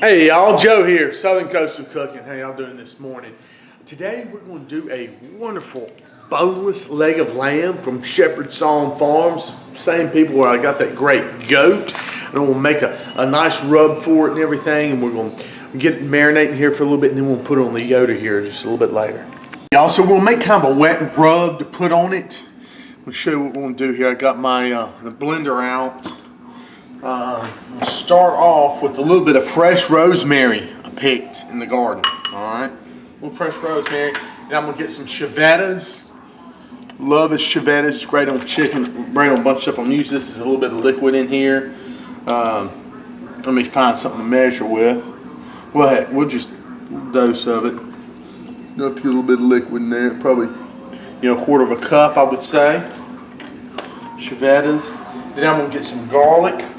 Hey y'all, Joe here, Southern Coastal Cooking. How y'all doing this morning? Today we're going to do a wonderful boneless leg of lamb from Shepard Farms. Same people where I got that great goat. And we'll make a nice rub for it and everything. And we're going to get it marinating here for a little bit, and then we'll put it on the Yoder here just a little bit later. Y'all, so we'll make kind of a wet rub to put on it. I'll show you what we're going to do here. I got my the blender out. We'll start off with a little bit of fresh rosemary I picked in the garden. Alright, a little fresh rosemary. And I'm going to get some chevettas. Love this chevettas. It's great on chicken, great on a bunch of stuff. I'm using this as a little bit of liquid in here. Let me find something to measure with. Well, heck, we'll just dose of it. Enough to get a little bit of liquid in there. Probably, a quarter of a cup, I would say. Chevettas. Then I'm going to get some garlic.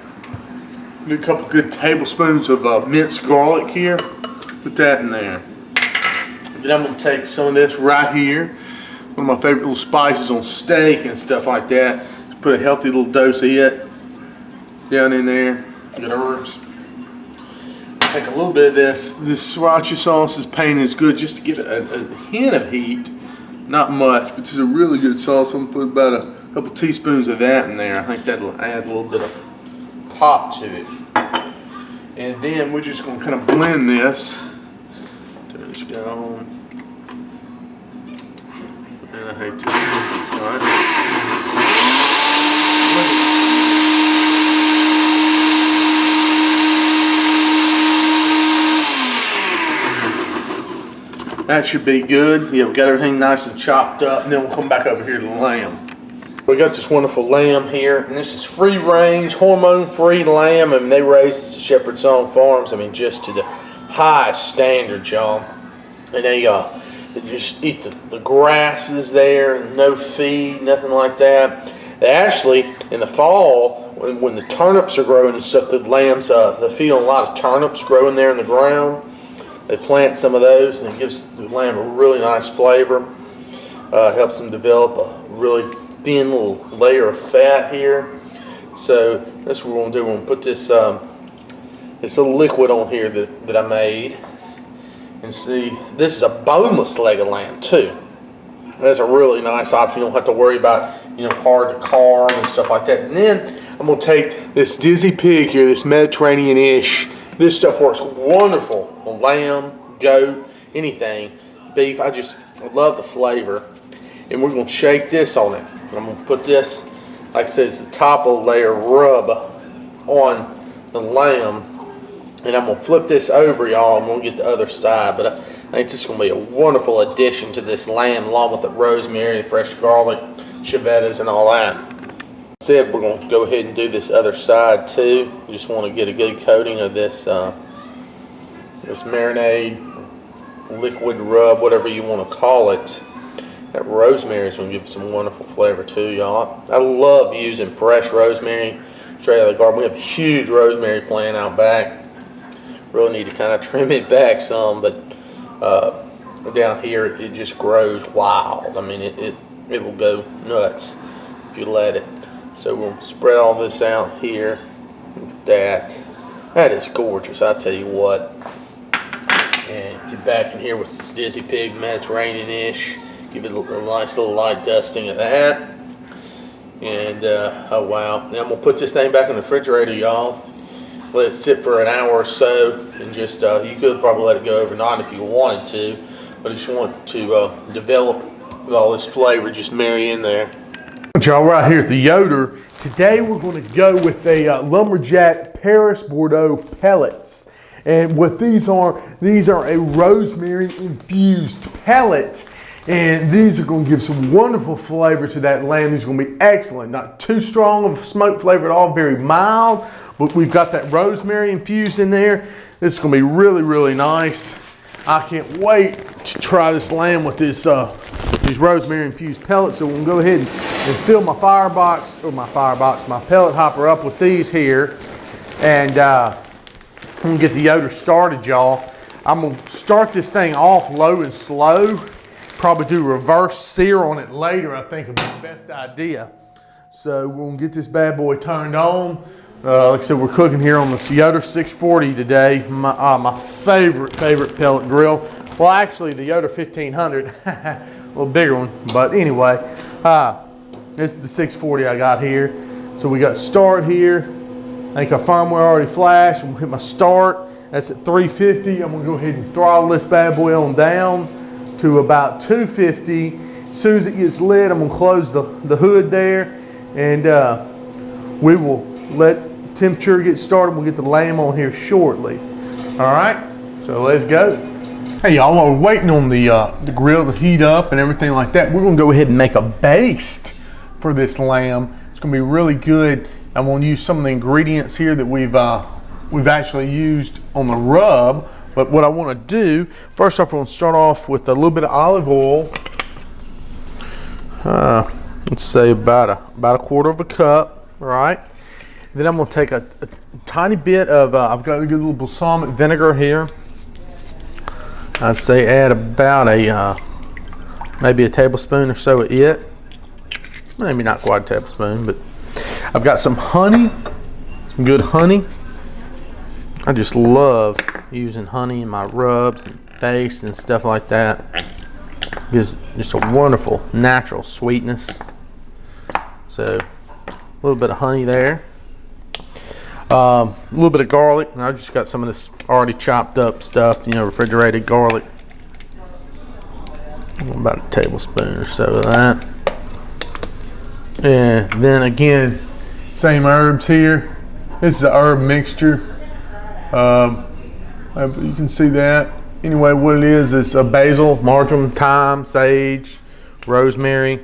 Do a couple good tablespoons of minced garlic here. Put that in there. Then I'm going to take some of this right here. One of my favorite little spices on steak and stuff like that. Just put a healthy little dose of it down in there. Good herbs. Take a little bit of this. This sriracha sauce is pain is good just to give it a hint of heat. Not much, but it's a really good sauce. I'm going to put about a couple teaspoons of that in there. I think that'll add a little bit of pop to it. And then we're just going to kind of blend this. Turn this guy on. And I hate to. Alright. That should be good. Yeah, we got everything nice and chopped up, and then we'll come back over here to the lamb. We got this wonderful lamb here, and this is free-range, hormone-free lamb. I mean, they raise this at Shepard Farms. I mean, just to the highest standards, y'all. And they just eat the grasses there, no feed, nothing like that. They actually, in the fall, when the turnips are growing and stuff, the lambs, they feed on a lot of turnips growing there in the ground. They plant some of those, and it gives the lamb a really nice flavor. Helps them develop a really thin little layer of fat here. So that's what we're going to do. We're going to put this this little liquid on here that I made. And see, this is a boneless leg of lamb too. That's a really nice option. You don't have to worry about hard to carve and stuff like that. And then I'm going to take this Dizzy pig here, this Mediterranean-ish. This stuff works wonderful on lamb, goat, anything, beef. I love the flavor. And we're going to shake this on it. I'm going to put this, like I said, it's the top of the layer rub on the lamb. And I'm going to flip this over, y'all. I'm going to get the other side. But I think this is going to be a wonderful addition to this lamb, along with the rosemary, the fresh garlic, chevettas, and all that. Said we're going to go ahead and do this other side too. Just want to get a good coating of this this marinade, liquid rub, whatever you want to call it. That rosemary is going to give some wonderful flavor too, y'all. I love using fresh rosemary straight out of the garden. We have a huge rosemary plant out back. Really need to kind of trim it back some, but down here it just grows wild. I mean, it will go nuts if you let it. So we'll spread all this out here. Look at that. That is gorgeous, I tell you what. And get back in here with this Dizzy pig, Mediterranean-ish. Give it a nice little light dusting of that. And, oh wow. Now I'm going to put this thing back in the refrigerator, y'all. Let it sit for an hour or so. And just, you could probably let it go overnight if you wanted to. But I just want to develop with all this flavor, just marry in there. Y'all, right here at the Yoder. Today we're going to go with a LumberJack Paris Bordeaux pellets. And what these are a rosemary infused pellet. And these are going to give some wonderful flavor to that lamb. These are going to be excellent. Not too strong of a smoke flavor at all, very mild. But we've got that rosemary infused in there. This is going to be really, really nice. I can't wait to try this lamb with this these rosemary infused pellets. So we'll go ahead and fill my my pellet hopper up with these here. And I'm going to get the Yoder started, y'all. I'm going to start this thing off low and slow. Probably do reverse sear on it later, I think would be the best idea. So we're going to get this bad boy turned on. Like I said, we're cooking here on the Yoder 640 today. My favorite pellet grill. Well, actually, the Yoder 1500, a little bigger one. But anyway, this is the 640 I got here. So we got start here. I think our firmware already flashed. I'm gonna hit my start. That's at 350. I'm gonna go ahead and throttle this bad boy on down to about 250. As soon as it gets lit, I'm gonna close the hood there, and we will let temperature get started. We'll get the lamb on here shortly. All right, so let's go. Hey y'all, while we're waiting on the grill to heat up and everything like that, we're gonna go ahead and make a baste for this lamb. It's gonna be really good. I'm gonna use some of the ingredients here that we've actually used on the rub. But what I wanna do, first off, we're gonna start off with a little bit of olive oil. Let's say about a quarter of a cup, right? Then I'm gonna take a tiny bit of, I've got a good little balsamic vinegar here. I'd say add about maybe a tablespoon or so of it. Maybe not quite a tablespoon, but I've got some honey, some good honey. I just love using honey in my rubs and paste and stuff like that. It gives just a wonderful natural sweetness. So a little bit of honey there. A little bit of garlic. I just got some of this already chopped up stuff, you know, refrigerated garlic. About a tablespoon or so of that. And then again, same herbs here. This is a herb mixture. You can see that. Anyway, what it is basil, marjoram, thyme, sage, rosemary,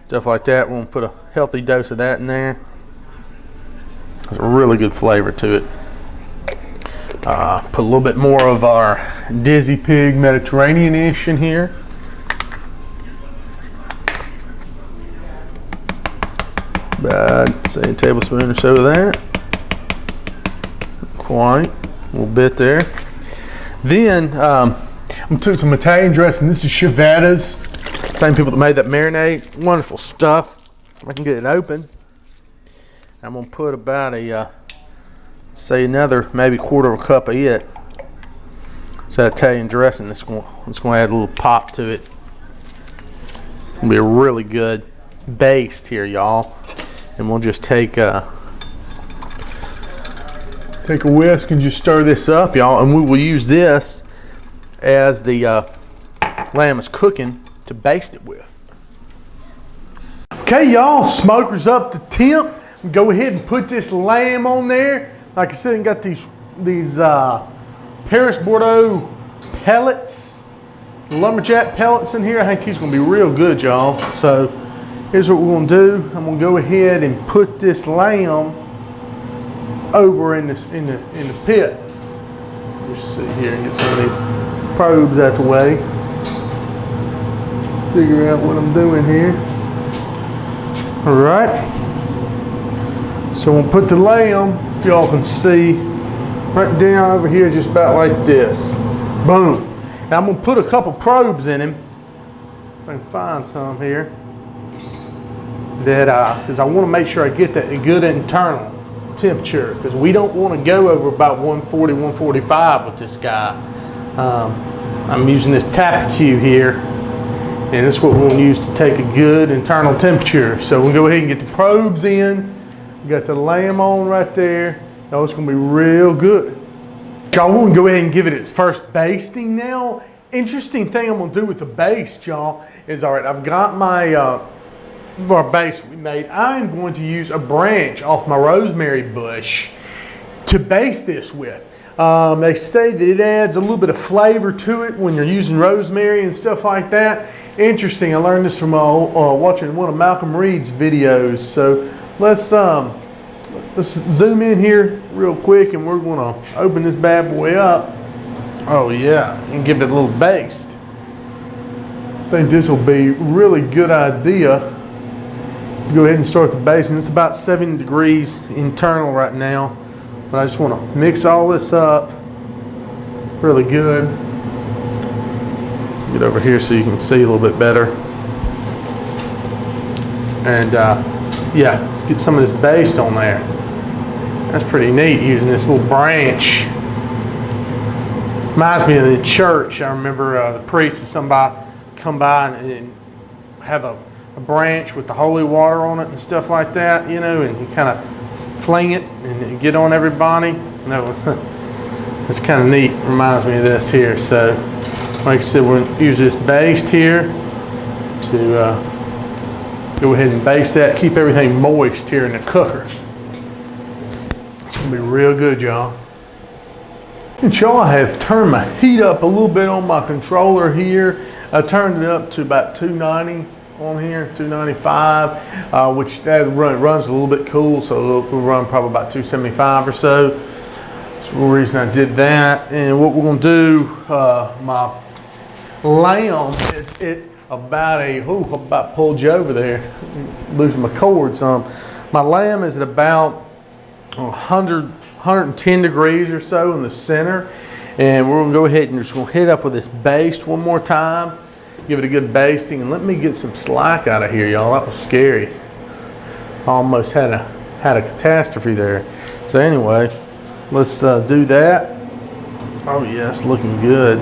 stuff like that. We're gonna put a healthy dose of that in there. There's a really good flavor to it. Put a little bit more of our Dizzy Pig Mediterranean-ish in here. About, say, a tablespoon or so of that. Quite a little bit there. Then I'm gonna take some Italian dressing. This is Shepard's. Same people that made that marinade. Wonderful stuff. I can get it open. I'm gonna put about say another maybe quarter of a cup of it. It's that Italian dressing. It's gonna add a little pop to it. It's gonna be a really good baste here, y'all. And we'll just take a whisk and just stir this up, y'all. And we will use this as the lamb is cooking to baste it with. Okay, y'all, smoker's up to temp. Go ahead and put this lamb on there. Like I said, I got these Paris Bordeaux pellets, LumberJack pellets in here. I think these are gonna be real good, y'all. So here's what we're gonna do. I'm gonna go ahead and put this lamb over in the pit. Just sit here and get some of these probes out the way. Figure out what I'm doing here. All right. So we'll put the lamb, y'all can see, right down over here, just about like this. Boom. Now I'm gonna put a couple probes in him. If I can find some here. That, because I want to make sure I get that good internal temperature, because we don't want to go over about 140, 145 with this guy. I'm using this Tapacue here, and that's what we'll use to take a good internal temperature. So we'll go ahead and get the probes in. We got the lamb on right there. Oh, it's gonna be real good. Y'all, we're gonna go ahead and give it its first basting now. Interesting thing I'm gonna do with the baste, y'all, is all right, I've got my our base we made. I'm going to use a branch off my rosemary bush to baste this with. They say that it adds a little bit of flavor to it when you're using rosemary and stuff like that. Interesting, I learned this from watching one of Malcolm Reed's videos. So let's zoom in here real quick, and we're gonna open this bad boy up. Oh yeah, and give it a little baste. I think this will be a really good idea. Go ahead and start the basting. It's about 70 degrees internal right now, but I just want to mix all this up really good. Get over here so you can see a little bit better. And yeah, let's get some of this baste on there. That's pretty neat, using this little branch. Reminds me of the church. I remember the priest and somebody come by and have a branch with the holy water on it and stuff like that, you know, and he kind of fling it and get on everybody. No, it's kind of neat. Reminds me of this here. So, like I said, we're going to use this baste here to go ahead and baste that. Keep everything moist here in the cooker. It's going to be real good, y'all. And y'all, I have turned my heat up a little bit on my controller here. I turned it up to about 290 on here, 295, which that runs a little bit cool, so it'll run probably about 275 or so. That's the reason I did that. And what we're gonna do, my lamb, it's about pulled you over there, losing my cord some. My lamb is at about 110 degrees or so in the center, and we're gonna go ahead and just gonna hit up with this baste one more time, give it a good basting, and let me get some slack out of here, y'all. That was scary. Almost had a catastrophe there. So anyway, let's do that. Oh yeah, it's looking good.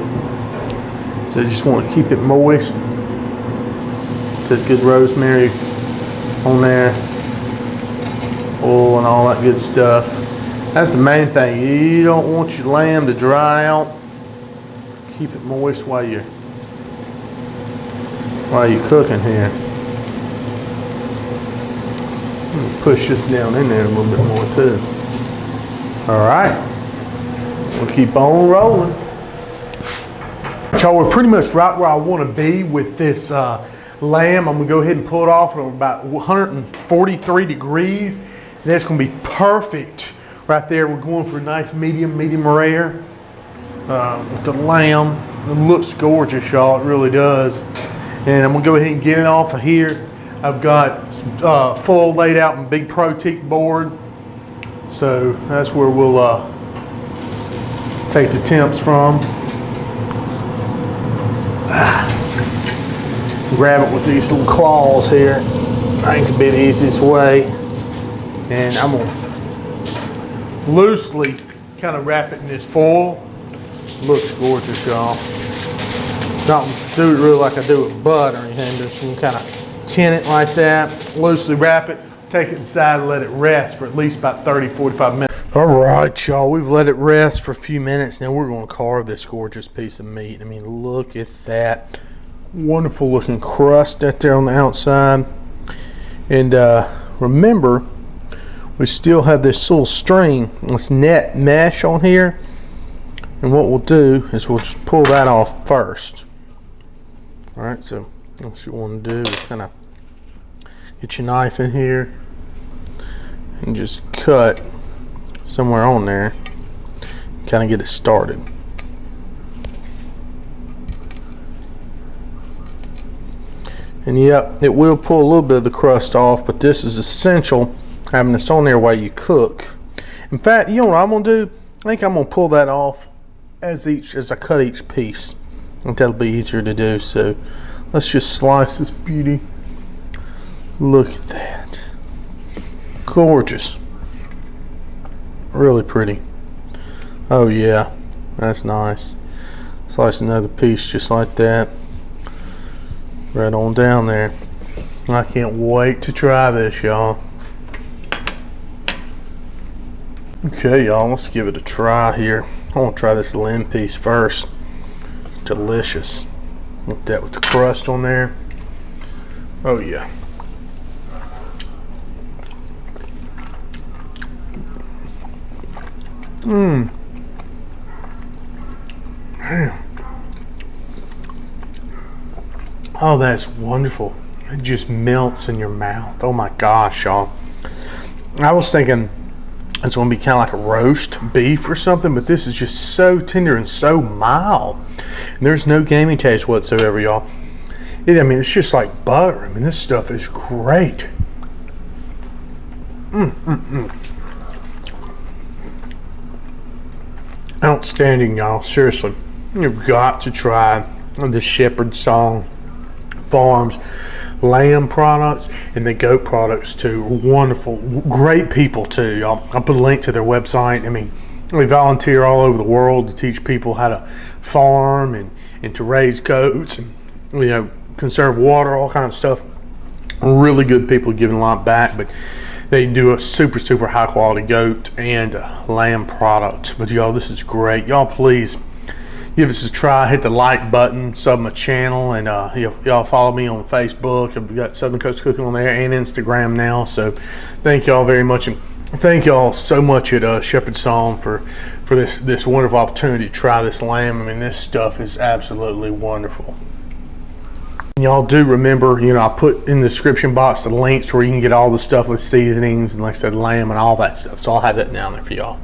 So just want to keep it moist. Put good rosemary on there, oil and all that good stuff. That's the main thing. You don't want your lamb to dry out. Keep it moist while you're cooking here. Push this down in there a little bit more too. All right, we'll keep on rolling. So we're pretty much right where I want to be with this lamb. I'm gonna go ahead and pull it off at about 143 degrees. That's gonna be perfect right there. We're going for a nice medium rare with the lamb. It looks gorgeous, y'all. It really does. And I'm gonna go ahead and get it off of here. I've got full laid out in big Pro-Teak board. So that's where we'll take the temps from. Grab it with these little claws here. I think it'll be the easiest way. And I'm gonna loosely kind of wrap it in this foil. Looks gorgeous, y'all. Not do it really like I do with butter or anything, just gonna kind of tin it like that, loosely wrap it, take it inside and let it rest for at least about 30-45 minutes. All right, y'all, we've let it rest for a few minutes. Now we're gonna carve this gorgeous piece of meat. I mean, look at that wonderful looking crust out there on the outside. And remember, we still have this little string, this net mesh on here. And what we'll do is we'll just pull that off first. All right, so what you want to do is kind of get your knife in here and just cut somewhere on there, kind of get it started. And yep, it will pull a little bit of the crust off, but this is essential, having this on there while you cook. In fact, you know what I'm gonna do? I think I'm gonna pull that off as I cut each piece. I think that'll be easier to do. So let's just slice this beauty. Look at that. Gorgeous. Really pretty. Oh yeah, that's nice. Slice another piece just like that. Right on down there. I can't wait to try this, y'all. Okay, y'all, let's give it a try here. I want to try this limb piece first. Delicious. Look at that with the crust on there. Oh yeah. Mmm. Man. Oh, that's wonderful. It just melts in your mouth. Oh my gosh, y'all. I was thinking it's gonna be kind of like a roast beef or something, but this is just so tender and so mild. And there's no gamey taste whatsoever, y'all. I mean, it's just like butter. I mean, this stuff is great. Outstanding, y'all. Seriously, you've got to try the Shepard Farms lamb products and the goat products too. Wonderful, great people too. I'll put a link to their website. I mean, they volunteer all over the world to teach people how to farm and to raise goats and, you know, conserve water, all kinds of stuff. Really good people giving a lot back, but they do a super high quality goat and lamb product. But y'all, this is great. Y'all please give us a try. Hit the like button, sub my channel, and y'all follow me on Facebook. I've got Southern Coast Cooking on there and Instagram now. So thank y'all very much, and thank y'all so much at Shepard Song for this wonderful opportunity to try this lamb. I mean, this stuff is absolutely wonderful. And y'all do remember, you know, I put in the description box the links where you can get all the stuff with seasonings and, like I said, lamb and all that stuff. So I'll have that down there for y'all.